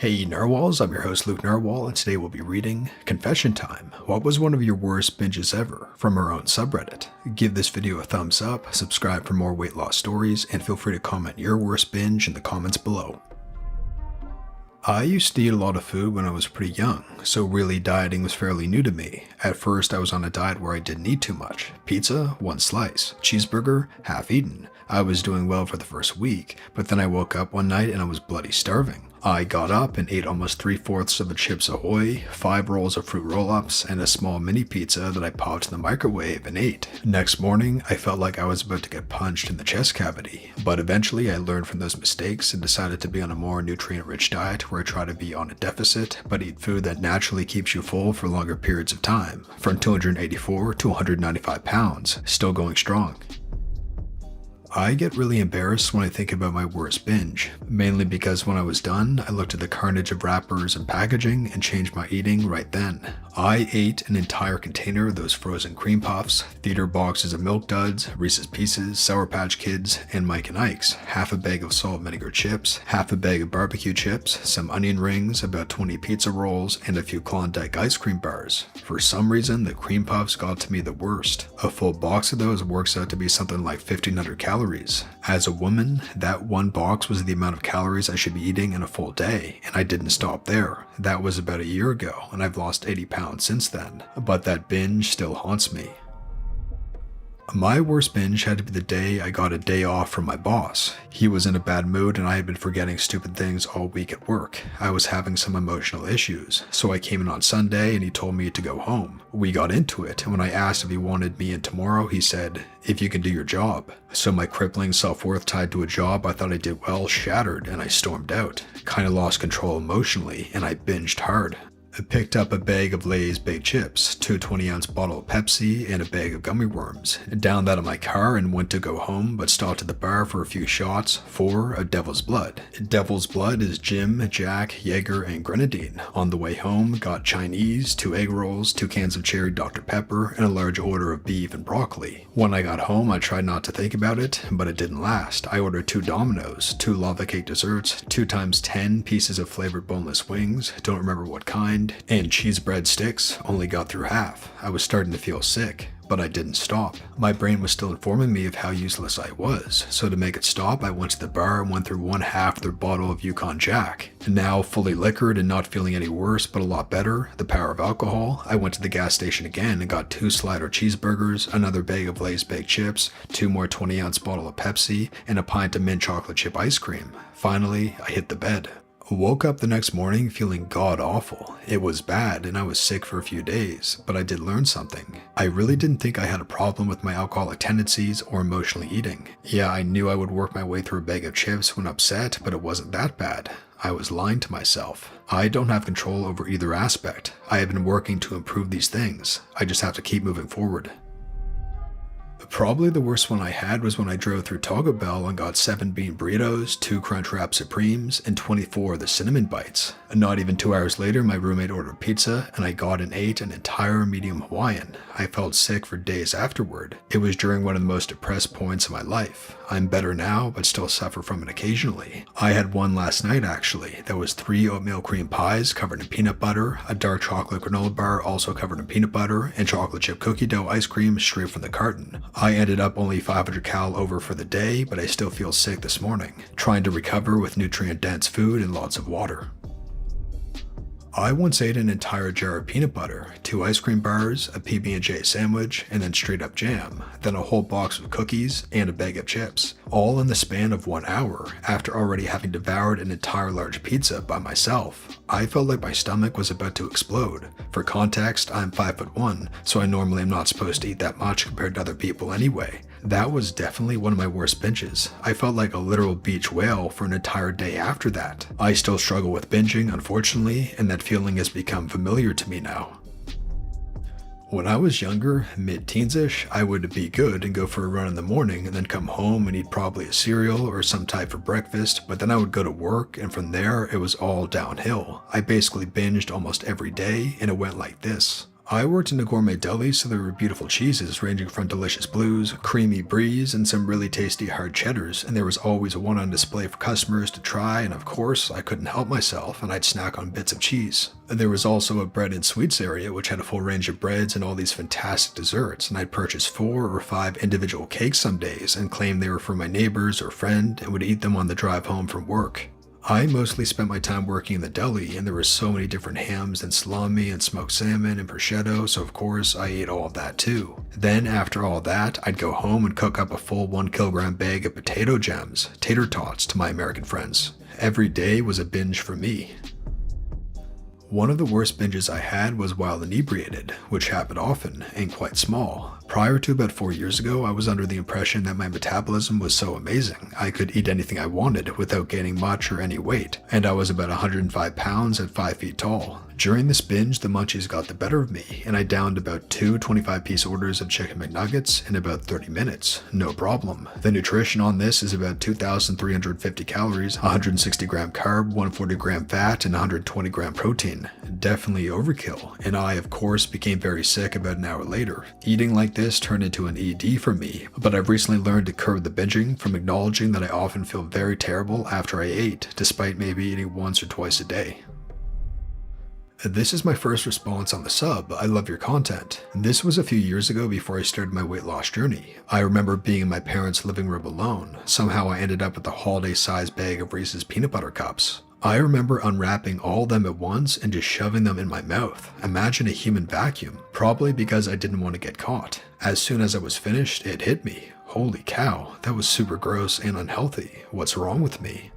Hey Narwhals, I'm your host Luke Narwhal, and today we'll be reading Confession Time. What was one of your worst binges ever? From our own subreddit. Give this video a thumbs up, subscribe for more weight loss stories, and feel free to comment your worst binge in the comments below. I used to eat a lot of food when I was pretty young, so really dieting was fairly new to me. At first I was on a diet where I didn't eat too much. Pizza, one slice. Cheeseburger, half eaten. I was doing well for the first week, but then I woke up one night and I was bloody starving. I got up and ate almost 3/4 of a Chips Ahoy, 5 rolls of fruit roll-ups, and a small mini pizza that I popped in the microwave and ate. Next morning, I felt like I was about to get punched in the chest cavity, but eventually I learned from those mistakes and decided to be on a more nutrient-rich diet where I try to be on a deficit, but eat food that naturally keeps you full for longer periods of time, from 284 to 195 pounds, still going strong. I get really embarrassed when I think about my worst binge, mainly because when I was done, I looked at the carnage of wrappers and packaging and changed my eating right then. I ate an entire container of those frozen cream puffs, theater boxes of Milk Duds, Reese's Pieces, Sour Patch Kids, and Mike and Ike's, half a bag of salt and vinegar chips, half a bag of barbecue chips, some onion rings, about 20 pizza rolls, and a few Klondike ice cream bars. For some reason, the cream puffs got to me the worst. A full box of those works out to be something like 1,500 calories. As a woman, that one box was the amount of calories I should be eating in a full day, and I didn't stop there. That was about a year ago, and I've lost 80 pounds since then, but that binge still haunts me. My worst binge had to be the day I got a day off from my boss. He was in a bad mood and I had been forgetting stupid things all week at work. I was having some emotional issues, so I came in on Sunday and he told me to go home. We got into it, and when I asked if he wanted me in tomorrow, he said, "If you can do your job." So my crippling self-worth tied to a job I thought I did well shattered, and I stormed out. Kinda lost control emotionally, and I binged hard. I picked up a bag of Lay's baked chips, 2 20-ounce bottle of Pepsi, and a bag of gummy worms. Downed that in my car and went to go home, but stopped at the bar for a few shots for a Devil's Blood. Devil's Blood is Jim, Jack, Jaeger, and Grenadine. On the way home, got Chinese, 2 egg rolls, 2 cans of cherry Dr. Pepper, and a large order of beef and broccoli. When I got home, I tried not to think about it, but it didn't last. I ordered 2 Domino's, 2 lava cake desserts, 2 times 10 pieces of flavored boneless wings, don't remember what kind, and cheese bread sticks, only got through half. I was starting to feel sick, but I didn't stop. My brain was still informing me of how useless I was, so to make it stop, I went to the bar and went through 1/2 their bottle of Yukon Jack. Now fully liquored and not feeling any worse but a lot better, the power of alcohol, I went to the gas station again and got 2 slider cheeseburgers, another bag of Lay's baked chips, 2 more 20-ounce bottle of Pepsi, and a pint of mint chocolate chip ice cream. Finally, I hit the bed. Woke up the next morning feeling god-awful. It was bad and I was sick for a few days, but I did learn something. I really didn't think I had a problem with my alcoholic tendencies or emotionally eating. Yeah, I knew I would work my way through a bag of chips when upset, but it wasn't that bad. I was lying to myself. I don't have control over either aspect. I have been working to improve these things. I just have to keep moving forward. Probably the worst one I had was when I drove through Taco Bell and got 7 bean burritos, 2 Crunchwrap Supremes, and 24 of the cinnamon bites. And not even 2 hours later, my roommate ordered pizza, and I got and ate an entire medium Hawaiian. I felt sick for days afterward. It was during one of the most depressed points of my life. I'm better now, but still suffer from it occasionally. I had one last night actually. That was 3 oatmeal cream pies covered in peanut butter, a dark chocolate granola bar also covered in peanut butter, and chocolate chip cookie dough ice cream straight from the carton. I ended up only 500 cal over for the day, but I still feel sick this morning, trying to recover with nutrient-dense food and lots of water. I once ate an entire jar of peanut butter, 2 ice cream bars, a PB&J sandwich, and then straight up jam, then a whole box of cookies, and a bag of chips, all in the span of 1 hour, after already having devoured an entire large pizza by myself. I felt like my stomach was about to explode. For context, I'm 5'1", so I normally am not supposed to eat that much compared to other people anyway. That was definitely one of my worst binges. I felt like a literal beach whale for an entire day after that. I still struggle with binging, unfortunately, and that feeling has become familiar to me now. When I was younger, mid-teens-ish, I would be good and go for a run in the morning and then come home and eat probably a cereal or some type for breakfast, but then I would go to work and from there it was all downhill. I basically binged almost every day and it went like this. I worked in a gourmet deli, so there were beautiful cheeses ranging from delicious blues, creamy bries, and some really tasty hard cheddars, and there was always one on display for customers to try, and of course, I couldn't help myself, and I'd snack on bits of cheese. There was also a bread and sweets area, which had a full range of breads and all these fantastic desserts, and I'd purchase 4 or 5 individual cakes some days and claim they were for my neighbors or friend and would eat them on the drive home from work. I mostly spent my time working in the deli, and there were so many different hams and salami and smoked salmon and prosciutto, so of course I ate all of that too. Then after all that, I'd go home and cook up a full 1 kilogram bag of potato gems, tater tots to my American friends. Every day was a binge for me. One of the worst binges I had was while inebriated, which happened often and quite small. Prior to about 4 years ago, I was under the impression that my metabolism was so amazing, I could eat anything I wanted without gaining much or any weight, and I was about 105 pounds at 5 feet tall. During this binge, the munchies got the better of me, and I downed about 2 25-piece orders of chicken McNuggets in about 30 minutes. No problem. The nutrition on this is about 2,350 calories, 160 gram carb, 140 gram fat, and 120 gram protein. Definitely overkill, and I, of course, became very sick about an hour later. Eating like this turned into an ED for me, but I've recently learned to curb the binging from acknowledging that I often feel very terrible after I ate, despite maybe eating once or twice a day. This is my first response on the sub. I love your content. This was a few years ago before I started my weight loss journey. I remember being in my parents' living room alone. Somehow I ended up with a holiday-sized bag of Reese's peanut butter cups. I remember unwrapping all of them at once and just shoving them in my mouth. Imagine a human vacuum. Probably because I didn't want to get caught. As soon as I was finished, it hit me. Holy cow, that was super gross and unhealthy. What's wrong with me?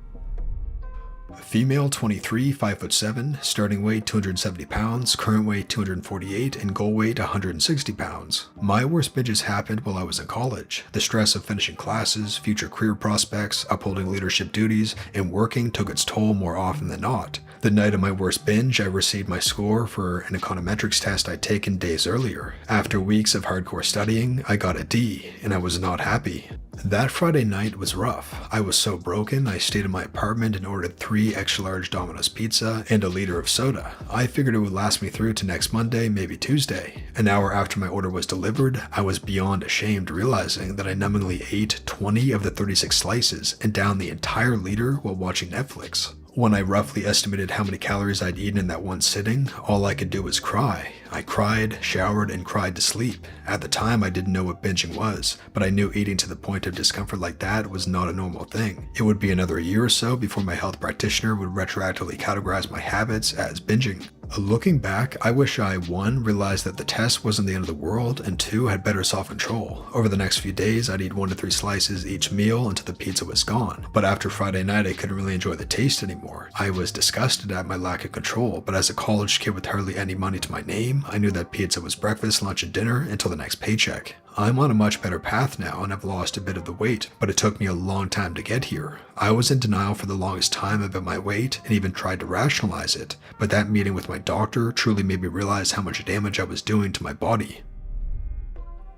Female, 23, 5'7", starting weight 270 pounds, current weight 248, and goal weight 160 pounds. My worst binges happened while I was in college. The stress of finishing classes, future career prospects, upholding leadership duties, and working took its toll more often than not. The night of my worst binge, I received my score for an econometrics test I'd taken days earlier. After weeks of hardcore studying, I got a D, and I was not happy. That Friday night was rough. I was so broken, I stayed in my apartment and ordered 3 extra-large Domino's pizza and a liter of soda. I figured it would last me through to next Monday, maybe Tuesday. An hour after my order was delivered, I was beyond ashamed realizing that I numbingly ate 20 of the 36 slices and downed the entire liter while watching Netflix. When I roughly estimated how many calories I'd eaten in that one sitting, all I could do was cry. I cried, showered, and cried to sleep. At the time, I didn't know what binging was, but I knew eating to the point of discomfort like that was not a normal thing. It would be another year or so before my health practitioner would retroactively categorize my habits as binging. Looking back, I wish I 1. Realized that the test wasn't the end of the world, and 2. Had better self-control. Over the next few days, I'd eat 1 to 3 slices each meal until the pizza was gone. But after Friday night, I couldn't really enjoy the taste anymore. I was disgusted at my lack of control, but as a college kid with hardly any money to my name, I knew that pizza was breakfast, lunch, and dinner until the next paycheck. I'm on a much better path now and have lost a bit of the weight, but it took me a long time to get here. I was in denial for the longest time about my weight and even tried to rationalize it, but that meeting with my doctor truly made me realize how much damage I was doing to my body.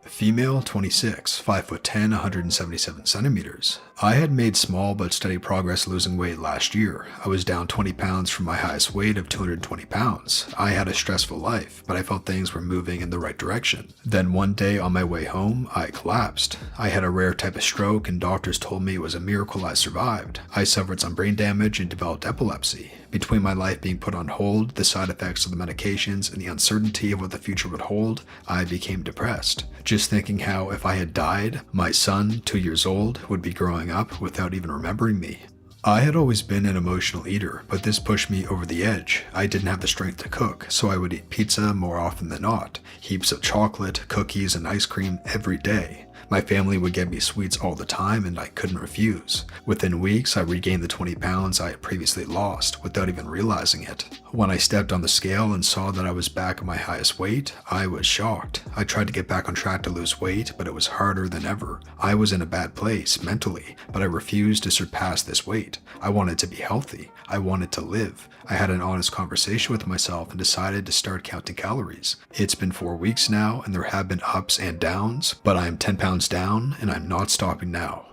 Female, 26, 5'10", 177 centimeters. I had made small but steady progress losing weight last year. I was down 20 pounds from my highest weight of 220 pounds. I had a stressful life, but I felt things were moving in the right direction. Then one day on my way home, I collapsed. I had a rare type of stroke and doctors told me it was a miracle I survived. I suffered some brain damage and developed epilepsy. Between my life being put on hold, the side effects of the medications, and the uncertainty of what the future would hold, I became depressed. Just thinking how if I had died, my son, 2 years old, would be growing up without even remembering me. I had always been an emotional eater, but this pushed me over the edge. I didn't have the strength to cook, so I would eat pizza more often than not, heaps of chocolate, cookies, and ice cream every day. My family would get me sweets all the time and I couldn't refuse. Within weeks, I regained the 20 pounds I had previously lost without even realizing it. When I stepped on the scale and saw that I was back at my highest weight, I was shocked. I tried to get back on track to lose weight, but it was harder than ever. I was in a bad place mentally, but I refused to surpass this weight. I wanted to be healthy. I wanted to live. I had an honest conversation with myself and decided to start counting calories. It's been 4 weeks now and there have been ups and downs, but I am 10 pounds down and I'm not stopping now.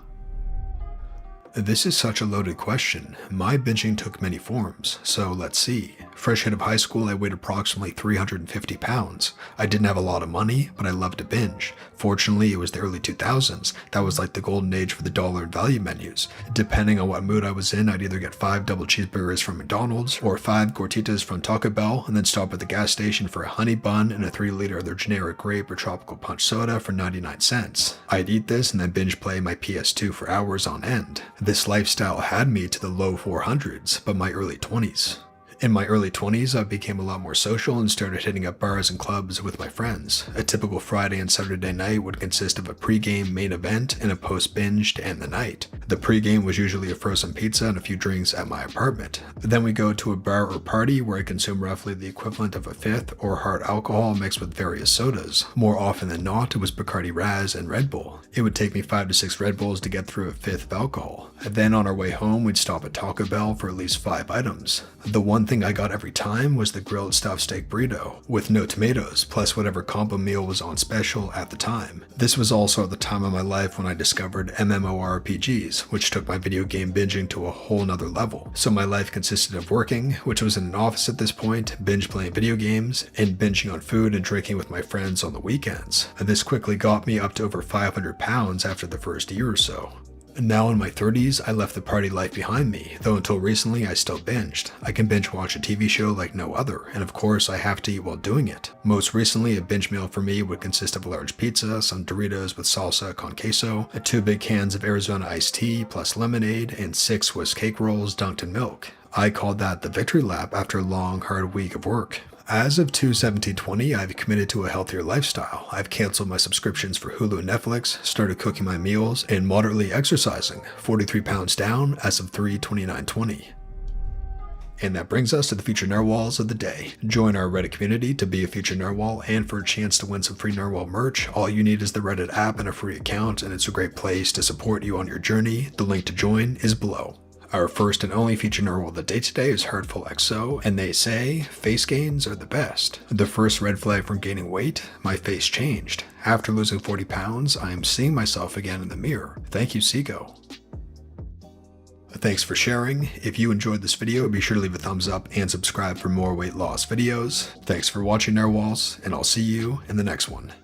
This is such a loaded question. My binging took many forms, so let's see. Fresh out of high school, I weighed approximately 350 pounds. I didn't have a lot of money, but I loved to binge. Fortunately, it was the early 2000s. That was like the golden age for the dollar and value menus. Depending on what mood I was in, I'd either get 5 double cheeseburgers from McDonald's or 5 gorditas from Taco Bell, and then stop at the gas station for a honey bun and a 3-liter of their generic grape or tropical punch soda for 99 cents. I'd eat this and then binge play my PS2 for hours on end. This lifestyle had me to the low 400s, but my early 20s. In my early 20s, I became a lot more social and started hitting up bars and clubs with my friends. A typical Friday and Saturday night would consist of a pre-game main event and a post-binge to end the night. The pre-game was usually a frozen pizza and a few drinks at my apartment. Then we go to a bar or party where I consume roughly the equivalent of a fifth or hard alcohol mixed with various sodas. More often than not, it was Bacardi Raz and Red Bull. It would take me 5 to 6 Red Bulls to get through a fifth of alcohol. Then on our way home, we'd stop at Taco Bell for at least 5 items. The one thing I got every time was the grilled stuffed steak burrito, with no tomatoes, plus whatever combo meal was on special at the time. This was also at the time of my life when I discovered MMORPGs, which took my video game binging to a whole nother level. So my life consisted of working, which was in an office at this point, binge playing video games, and binging on food and drinking with my friends on the weekends. And this quickly got me up to over 500 pounds after the first year or so. Now in my 30s, I left the party life behind me, though until recently I still binged. I can binge watch a TV show like no other, and of course I have to eat while doing it. Most recently, a binge meal for me would consist of a large pizza, some Doritos with salsa con queso, 2 big cans of Arizona iced tea plus lemonade, and 6 Swiss cake rolls dunked in milk. I called that the victory lap after a long, hard week of work. As of 2/17/20, I've committed to a healthier lifestyle. I've canceled my subscriptions for Hulu and Netflix, started cooking my meals, and moderately exercising, 43 pounds down as of 3/29/20. And that brings us to the Future Narwhals of the day. Join our Reddit community to be a Future Narwhal, and for a chance to win some free Narwhal merch, all you need is the Reddit app and a free account, and it's a great place to support you on your journey. The link to join is below. Our first and only Future Narwhal of the day today is Hurtful XO, and they say, face gains are the best. The first red flag from gaining weight, my face changed. After losing 40 pounds, I am seeing myself again in the mirror. Thank you, Seago. Thanks for sharing. If you enjoyed this video, be sure to leave a thumbs up and subscribe for more weight loss videos. Thanks for watching, Narwhals, and I'll see you in the next one.